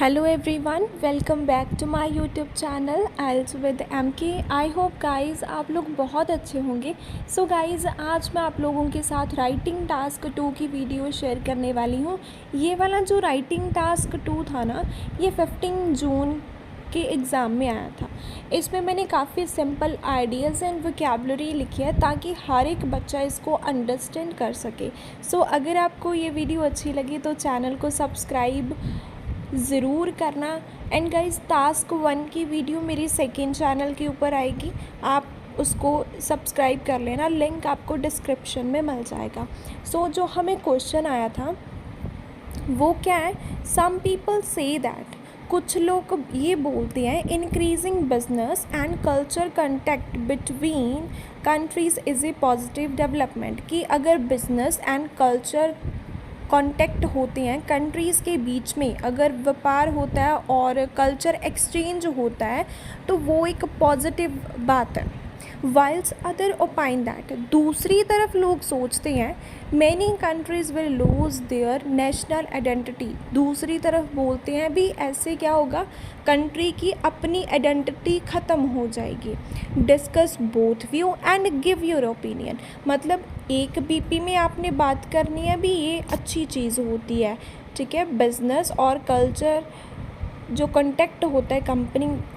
Hello everyone, welcome back to my YouTube channel IELTS with MK। I hope guys आप लोग बहुत अच्छे होंगे। सो गाइज़ आज मैं आप लोगों के साथ राइटिंग टास्क 2 की वीडियो शेयर करने वाली हूँ। ये वाला जो राइटिंग टास्क 2 था ना, ये 15 जून के एग्ज़ाम में आया था। इसमें मैंने काफ़ी सिंपल आइडियाज़ एंड वोकैबुलरी लिखी है ताकि हर एक बच्चा इसको अंडरस्टैंड कर सके। सो अगर आपको ये वीडियो अच्छी लगी तो चैनल को सब्सक्राइब ज़रूर करना। एंड गाइस टास्क 1 की वीडियो मेरी सेकंड चैनल के ऊपर आएगी, आप उसको सब्सक्राइब कर लेना, लिंक आपको डिस्क्रिप्शन में मिल जाएगा। सो जो हमें क्वेश्चन आया था वो क्या है, सम पीपल से दैट, कुछ लोग ये बोलते हैं increasing business and culture contact between countries is a positive development, कि अगर बिजनेस एंड कल्चर कॉन्टेक्ट होते हैं कंट्रीज़ के बीच में, अगर व्यापार होता है और कल्चर एक्सचेंज होता है तो वो एक पॉजिटिव बात है। वाइल्स अदर ओपाइन दैट, दूसरी तरफ लोग सोचते हैं many countries will lose their national identity, दूसरी तरफ बोलते हैं भी ऐसे क्या होगा, कंट्री की अपनी आइडेंटिटी ख़त्म हो जाएगी। Discuss both view and give your opinion, मतलब एक बीपी में आपने बात करनी है भी, ये अच्छी चीज़ होती है, ठीक है। बिजनेस और कल्चर जो कॉन्टेक्ट होता है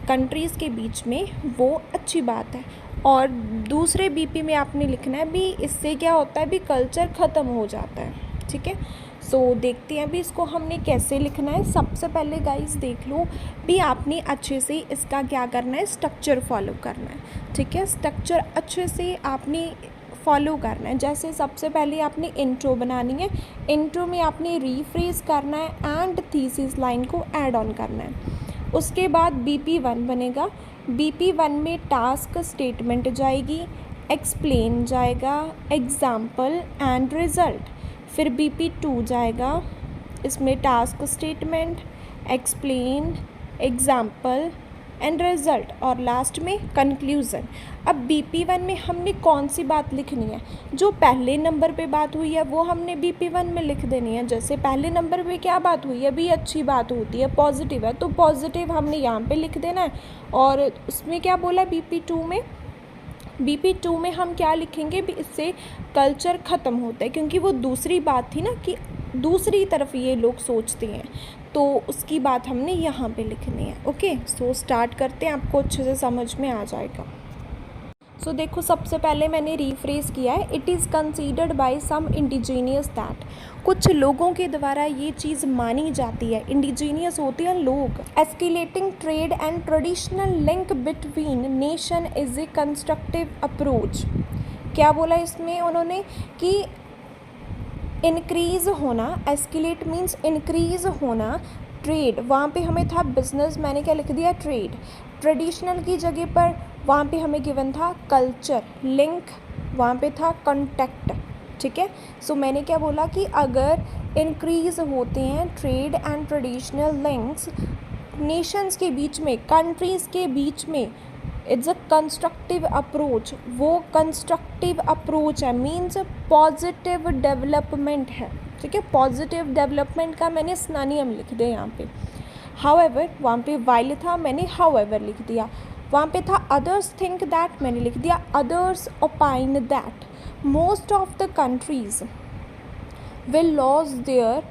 कंट्रीज़ के बीच में वो अच्छी बात है, और दूसरे बीपी में आपने लिखना है भी इससे क्या होता है भी कल्चर ख़त्म हो जाता है, ठीक है। सो देखते हैं भी इसको हमने कैसे लिखना है। सबसे पहले गाइस देख लो भी आपने अच्छे से इसका क्या करना है, स्ट्रक्चर फॉलो करना है, ठीक है। स्ट्रक्चर अच्छे से आपने फॉलो करना है। जैसे सबसे पहले आपने इंट्रो बनानी है, इंट्रो में आपने रीफ्रेज करना है एंड थीसिस लाइन को ऐड ऑन करना है। उसके बाद BP1 बनेगा, BP1 में टास्क स्टेटमेंट जाएगी, एक्सप्लेन जाएगा, एग्जाम्पल एंड रिज़ल्ट। फिर BP2 जाएगा, इसमें task statement, explain, example end result, और लास्ट में कंक्लूज़न। अब BP1 में हमने कौन सी बात लिखनी है, जो पहले नंबर पे बात हुई है वो हमने BP1 में लिख देनी है। जैसे पहले नंबर पे क्या बात हुई है भी, अच्छी बात होती है, पॉजिटिव है, तो पॉजिटिव हमने यहाँ पे लिख देना है। और उसमें क्या बोला BP2 में हम क्या लिखेंगे भी, इससे कल्चर ख़त्म होता है, क्योंकि वो दूसरी बात थी ना कि दूसरी तरफ ये लोग सोचते हैं, तो उसकी बात हमने यहाँ पे लिखनी है। ओके, सो स्टार्ट करते हैं, आपको अच्छे से समझ में आ जाएगा। सो देखो सबसे पहले मैंने रीफ्रेज किया है, it is considered by some indigenous that, कुछ लोगों के द्वारा ये चीज़ मानी जाती है, इंडिजीनियस होते हैं लोग। Escalating trade and traditional link between nation is a constructive approach. क्या बोला इसमें उन्होंने कि इंक्रीज़ होना, एस्केलेट मीन्स इंक्रीज़ होना, ट्रेड वहाँ पे हमें था बिजनेस, मैंने क्या लिख दिया ट्रेड, ट्रेडिशनल की जगह पर वहाँ पे हमें गिवन था कल्चर, लिंक वहाँ पे था कॉन्टेक्ट, ठीक है। सो मैंने क्या बोला कि अगर इंक्रीज़ होते हैं trade and traditional links Nations के बीच में, कंट्रीज़ के बीच में, इट्स अ कंस्ट्रक्टिव अप्रोच, वो कंस्ट्रक्टिव अप्रोच है, मीन्स पॉजिटिव डेवलपमेंट है, ठीक है। पॉजिटिव डेवलपमेंट का मैंने सिनोनिम लिख दिया यहाँ पे। हाउएवर वहाँ पे वाइल था, मैंने हाउएवर लिख दिया। वहाँ पे था अदर्स थिंक दैट, मैंने लिख दिया others opine that. Most of the countries will loss their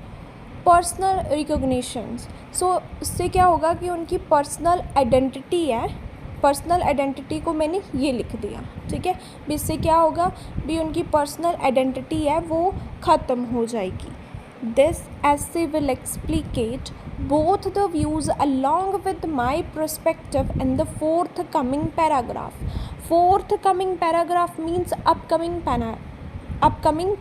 personal recognitions. So इससे क्या होगा कि उनकी पर्सनल आइडेंटिटी है, पर्सनल आइडेंटिटी को मैंने ये लिख दिया, ठीक है। भी इससे क्या होगा भी उनकी पर्सनल आइडेंटिटी है वो ख़त्म हो जाएगी। This essay will explicate both the views along with my perspective in the forthcoming paragraph. Forthcoming paragraph means upcoming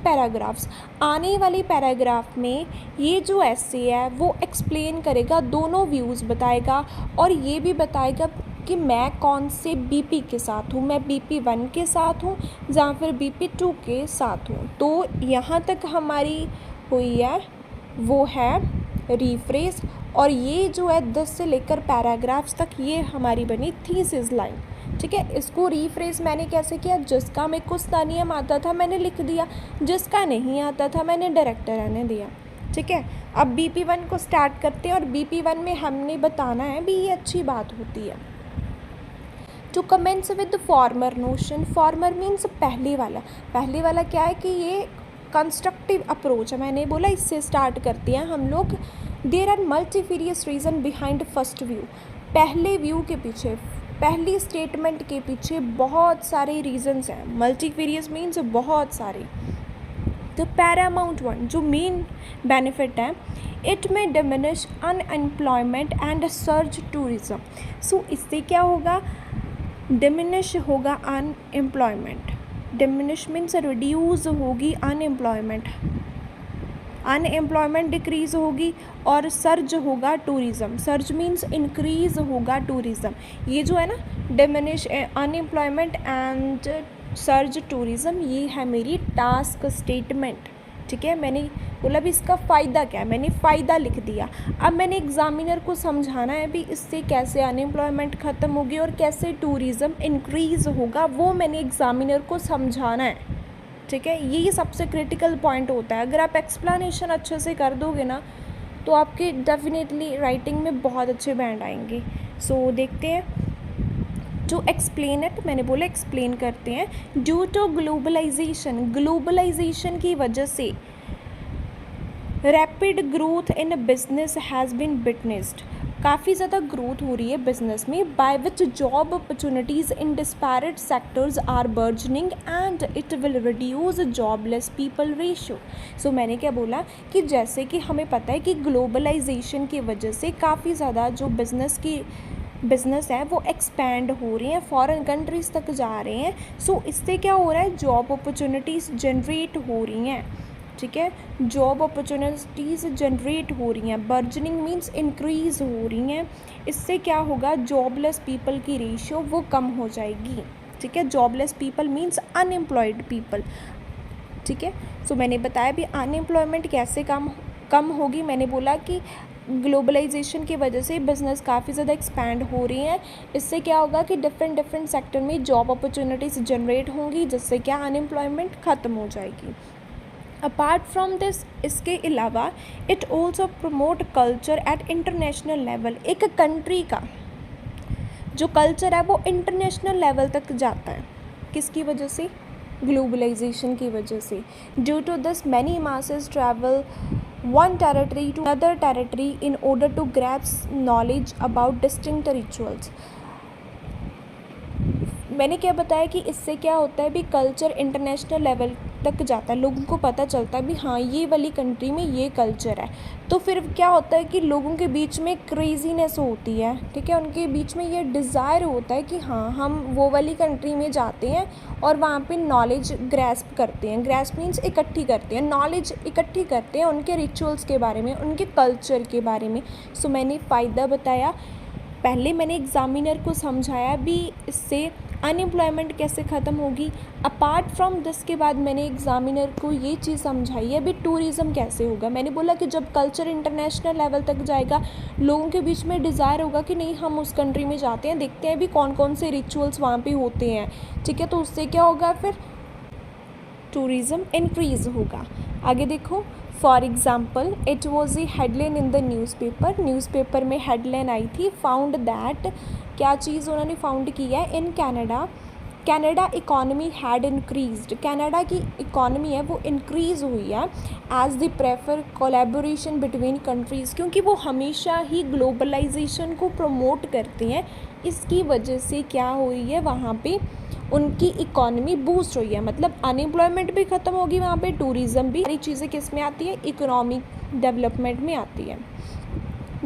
paragraphs, आने वाली पैराग्राफ में ये जो essay है वो एक्सप्लेन करेगा, दोनों व्यूज़ बताएगा, और ये भी बताएगा कि मैं कौन से BP के साथ हूँ, मैं BP1 के साथ हूँ या फिर BP2 के साथ हूँ। तो यहाँ तक हमारी हुई है वो है रीफ्रेज, और ये जो है 10 से लेकर पैराग्राफ्स तक ये हमारी बनी थीसिस लाइन, ठीक है। इसको रीफ्रेज मैंने कैसे किया, जिसका मेरे को सिनोनिम आता था मैंने लिख दिया, जिसका नहीं आता था मैंने डायरेक्ट रहने दिया, ठीक है। अब BP1 को स्टार्ट करते हैं और BP1 में हमने बताना है भी ये अच्छी बात होती है। To commence with former notion, former means पहले वाला क्या है कि ये कंस्ट्रक्टिव अप्रोच है, मैंने बोला इससे स्टार्ट करते हैं हम लोग। There are multifarious reason behind first view, पहले व्यू के पीछे, पहली स्टेटमेंट के पीछे बहुत सारे रीजंस हैं। मल्टीफेरियस मीन्स बहुत सारे। तो पैरामाउंट वन जो मेन बेनिफिट है, it may diminish unemployment and surge tourism. So इससे क्या होगा, डिमिनिश होगा अनएम्प्लॉयमेंट, डिमिनिश मीन्स रिड्यूस होगी अनएम्प्लॉयमेंट, अनएम्प्लॉयमेंट डिक्रीज़ होगी और सर्ज होगा टूरिज़्म, सर्ज मीन्स इंक्रीज़ होगा टूरिज़्म। ये जो है ना, diminish unemployment and surge tourism, ये है मेरी टास्क स्टेटमेंट। ठीक है, मैंने बोला भी इसका फ़ायदा क्या है, मैंने फ़ायदा लिख दिया। अब मैंने एग्ज़ामिनर को समझाना है भी इससे कैसे अनएम्प्लॉयमेंट ख़त्म होगी और कैसे टूरिज़्म इंक्रीज़ होगा, वो मैंने एग्ज़ामिनर को समझाना है। ठीक है, यही सबसे क्रिटिकल पॉइंट होता है। अगर आप एक्सप्लेनेशन अच्छे से कर दोगे ना तो आपके डेफिनेटली राइटिंग में बहुत अच्छे बैंड आएंगे। सो देखते हैं। टू एक्सप्लेन इट, मैंने बोला एक्सप्लेन करते हैं। ड्यू टू ग्लोबलाइजेशन, ग्लोबलाइजेशन की वजह से rapid growth in business has been witnessed, काफ़ी ज़्यादा ग्रोथ हो रही है बिजनेस में, by which job opportunities in disparate sectors are burgeoning and it will reduce jobless people ratio. So मैंने क्या बोला कि जैसे कि हमें पता है कि ग्लोबलाइजेशन की वजह से काफ़ी ज़्यादा जो बिज़नेस है वो एक्सपैंड हो रही हैं, फॉरेन कंट्रीज़ तक जा रहे हैं। सो इससे क्या हो रहा है, जॉब अपॉर्चुनिटीज़ जनरेट हो रही हैं। ठीक है, जॉब अपॉर्चुनिटीज़ जनरेट हो रही हैं, बर्जनिंग मीन्स इंक्रीज़ हो रही हैं। इससे क्या होगा, जॉबलेस पीपल की रेशियो वो कम हो जाएगी। ठीक है, jobless people means unemployed people. ठीक है, सो मैंने बताया भी अनएम्प्लॉयमेंट कैसे कम होगी। मैंने बोला कि ग्लोबलाइजेशन की वजह से बिज़नेस काफ़ी ज़्यादा एक्सपैंड हो रही हैं। इससे क्या होगा कि डिफरेंट सेक्टर में जॉब अपॉर्चुनिटीज़ जनरेट होंगी, जिससे क्या अनएम्प्लॉयमेंट ख़त्म हो जाएगी। अपार्ट फ्रॉम दिस, इसके अलावा it also promote culture eight international level, एक कंट्री का जो कल्चर है वो इंटरनेशनल लेवल तक जाता है। किसकी वजह से, ग्लोबलाइजेशन की वजह से। Due to this many masses travel one territory to other territory in order to grasp knowledge about distinct rituals. मैंने क्या बताया कि इससे क्या होता है भी कल्चर इंटरनेशनल लेवल तक जाता है, लोगों को पता चलता है भी हाँ ये वाली कंट्री में ये कल्चर है। तो फिर क्या होता है कि लोगों के बीच में क्रेजीनेस होती है। ठीक है, उनके बीच में ये डिज़ायर होता है कि हाँ हम वो वाली कंट्री में जाते हैं और वहाँ पे नॉलेज ग्रैस्प करते हैं। ग्रैस्प मीन्स इकट्ठी करते हैं, नॉलेज इकट्ठी करते हैं उनके रिचुअल्स के बारे में, उनके कल्चर के बारे में। सो मैंने फ़ायदा बताया, पहले मैंने एग्ज़ामिनर को समझाया भी इससे अनएम्प्लॉयमेंट कैसे ख़त्म होगी। अपार्ट फ्रॉम दिस के बाद मैंने एग्ज़ामिनर को ये चीज़ समझाई है भी टूरिज़्म कैसे होगा। मैंने बोला कि जब कल्चर इंटरनेशनल लेवल तक जाएगा, लोगों के बीच में डिज़ायर होगा कि नहीं हम उस कंट्री में जाते हैं, देखते हैं भी कौन कौन से रिचुअल्स वहाँ पे होते हैं। ठीक है, तो उससे क्या होगा, फिर टूरिज़्म इंक्रीज़ होगा। आगे देखो, for example it was a headline in the newspaper में हेडलाइन आई थी, फाउंड दैट, क्या चीज़ उन्होंने फाउंड की है, in Canada economy had increased, Canada की इकॉनमी है वो इंक्रीज़ हुई है as the prefer collaboration between countries, क्योंकि वो हमेशा ही ग्लोबलाइजेशन को प्रमोट करते हैं। इसकी वजह से क्या हुई है, वहाँ पे उनकी इकॉनमी बूस्ट हुई है, मतलब अनएम्प्लॉयमेंट भी ख़त्म होगी वहाँ पे, टूरिज़्म भी, सारी चीज़ें किस में आती है, इकोनॉमिक डेवलपमेंट में आती है।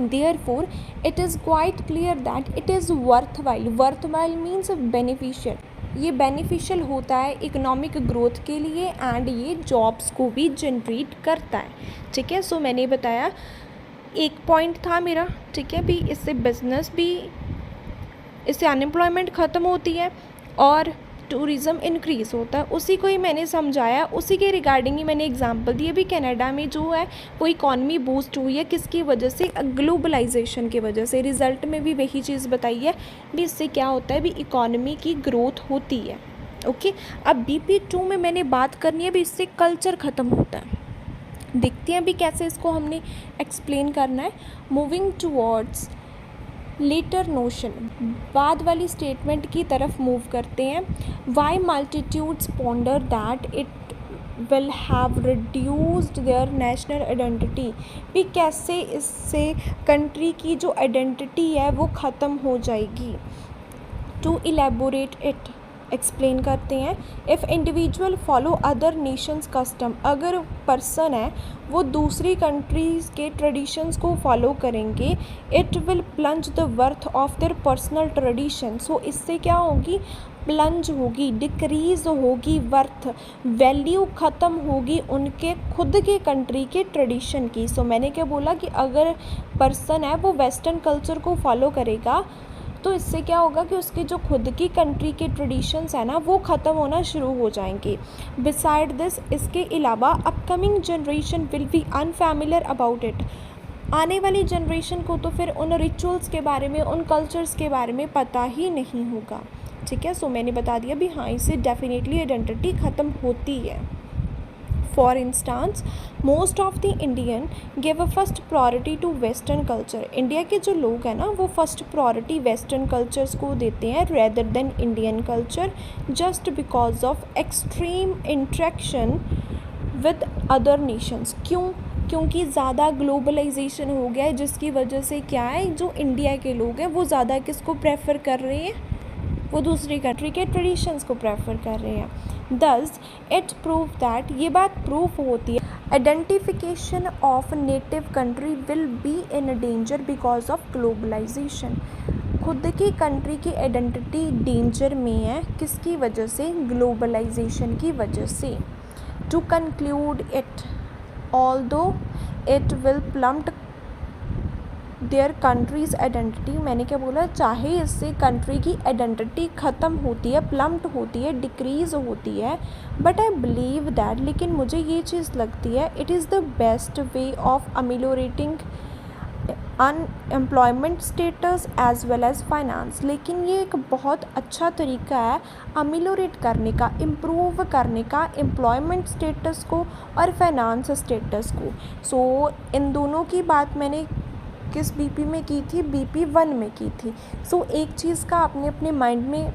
Therefore, it is quite clear that it is worthwhile. Worthwhile means beneficial. ये बेनिफिशियल होता है इकोनॉमिक ग्रोथ के लिए एंड ये जॉब्स को भी जनरेट करता है। ठीक है, सो मैंने बताया एक पॉइंट था मेरा। ठीक है, भी इससे बिजनेस भी, इससे अनएम्प्लॉयमेंट ख़त्म होती है और टूरिज़्म इंक्रीज़ होता है, उसी को ही मैंने समझाया, उसी के रिगार्डिंग ही मैंने एग्जांपल दिए भी कनाडा में जो है वो इकॉनमी बूस्ट हुई है किसकी वजह से, ग्लोबलाइजेशन की वजह से। रिज़ल्ट में भी वही चीज़ बताई है भी इससे क्या होता है भी इकॉनमी की ग्रोथ होती है। ओके, अब BP2 में मैंने बात करनी है भी इससे कल्चर ख़त्म होता है। देखते हैं अभी कैसे इसको हमने एक्सप्लेन करना है। मूविंग टूवर्ड्स लेटर नोशन, बाद वाली स्टेटमेंट की तरफ मूव करते हैं। Why multitudes ponder that it will have reduced their national identity, भी कैसे इससे कंट्री की जो आइडेंटिटी है वो ख़त्म हो जाएगी। टू इलेबोरेट इट, एक्सप्लेन करते हैं। If individual follow other nations custom, अगर पर्सन है वो दूसरी कंट्रीज़ के ट्रेडिशंस को फॉलो करेंगे, it will plunge the worth of their personal tradition. So इससे क्या होगी, प्लंज होगी, डिक्रीज़ होगी वर्थ, वैल्यू ख़त्म होगी उनके खुद के कंट्री के ट्रेडिशन की। सो मैंने क्या बोला कि अगर पर्सन है वो वेस्टर्न कल्चर को फॉलो करेगा तो इससे क्या होगा कि उसकी जो खुद की कंट्री के ट्रेडिशंस है ना वो ख़त्म होना शुरू हो जाएंगे। बिसाइड दिस, इसके अलावा upcoming generation will be unfamiliar about it, आने वाली जनरेशन को तो फिर उन रिचुअल्स के बारे में, उन कल्चर्स के बारे में पता ही नहीं होगा। ठीक है, सो मैंने बता दिया भी हाँ, इससे डेफिनेटली आइडेंटिटी ख़त्म होती है। For instance, most of the Indian give a first priority to western culture, India के जो लोग हैं ना वो फर्स्ट प्रायोरिटी वेस्टर्न कल्चर्स को देते हैं rather than Indian culture, just because of extreme interaction with other Nations. क्यों? क्योंकि ज़्यादा ग्लोबलाइजेशन हो गया है, जिसकी वजह से क्या है, जो इंडिया के लोग हैं वो ज़्यादा किसको प्रेफर कर रहे हैं, वो दूसरी कंट्री के ट्रेडिशंस को प्रेफर कर रहे हैं। दस इट प्रूव दैट, ये बात प्रूफ होती है, identification of native country will be in danger because of globalisation, खुद की कंट्री की आइडेंटिटी डेंजर में है, किसकी वजह से, ग्लोबलाइजेशन की वजह से। To conclude it, although it will plummet their countries identity, मैंने क्या बोला, चाहे इससे कंट्री की आइडेंटिटी ख़त्म होती है, प्लम्ट होती है, डिक्रीज़ होती है, बट आई बिलीव दैट, लेकिन मुझे ये चीज़ लगती है, it is the best way of ameliorating unemployment status as well as finance, लेकिन ये एक बहुत अच्छा तरीका है अमेलियोरेट करने का, इम्प्रूव करने का एम्प्लॉयमेंट स्टेटस को और फाइनेंस स्टेटस को। सो इन दोनों की बात मैंने किस बीपी में की थी, बीपी 1 में की थी। सो एक चीज़ का आपने अपने माइंड में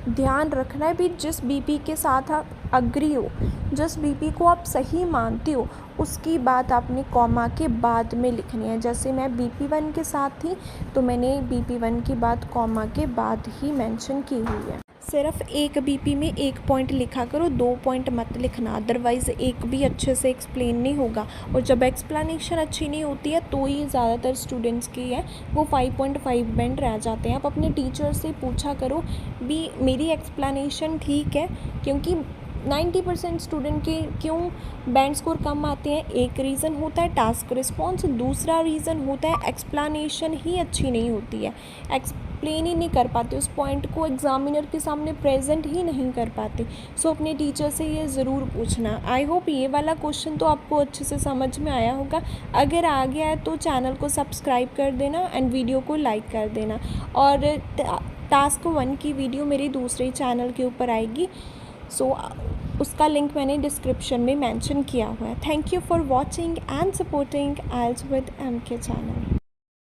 ध्यान रखना है भी, जिस बीपी के साथ आप अग्री हो, जिस बीपी को आप सही मानते हो, उसकी बात आपने कॉमा के बाद में लिखनी है। जैसे मैं बीपी 1 के साथ थी तो मैंने बीपी 1 की बात कॉमा के बाद ही मेंशन की हुई है। सिर्फ एक बीपी में एक पॉइंट लिखा करो, 2 पॉइंट मत लिखना, अदरवाइज़ एक भी अच्छे से एक्सप्लेन नहीं होगा, और जब एक्सप्लेनेशन अच्छी नहीं होती है तो ही ज़्यादातर स्टूडेंट्स की है वो 5.5 बैंड रह जाते हैं। आप अपने टीचर से पूछा करो भी मेरी एक्सप्लेनेशन ठीक है, क्योंकि 90% स्टूडेंट के क्यों बैंड स्कोर कम आते हैं, एक रीज़न होता है टास्क रिस्पॉन्स, दूसरा रीज़न होता है एक्सप्लेनेशन ही अच्छी नहीं होती है, एक्सप्लेन ही नहीं कर पाते, उस पॉइंट को एग्जामिनर के सामने प्रेजेंट ही नहीं कर पाते। सो अपने टीचर से ये ज़रूर पूछना। आई होप ये वाला क्वेश्चन तो आपको अच्छे से समझ में आया होगा, अगर आ गया है तो चैनल को सब्सक्राइब कर देना एंड वीडियो को लाइक कर देना, और टास्क 1 की वीडियो मेरे दूसरे चैनल के ऊपर आएगी, सो उसका लिंक मैंने डिस्क्रिप्शन में मेंशन किया हुआ है। Thank you for watching and supporting isles with MK channel.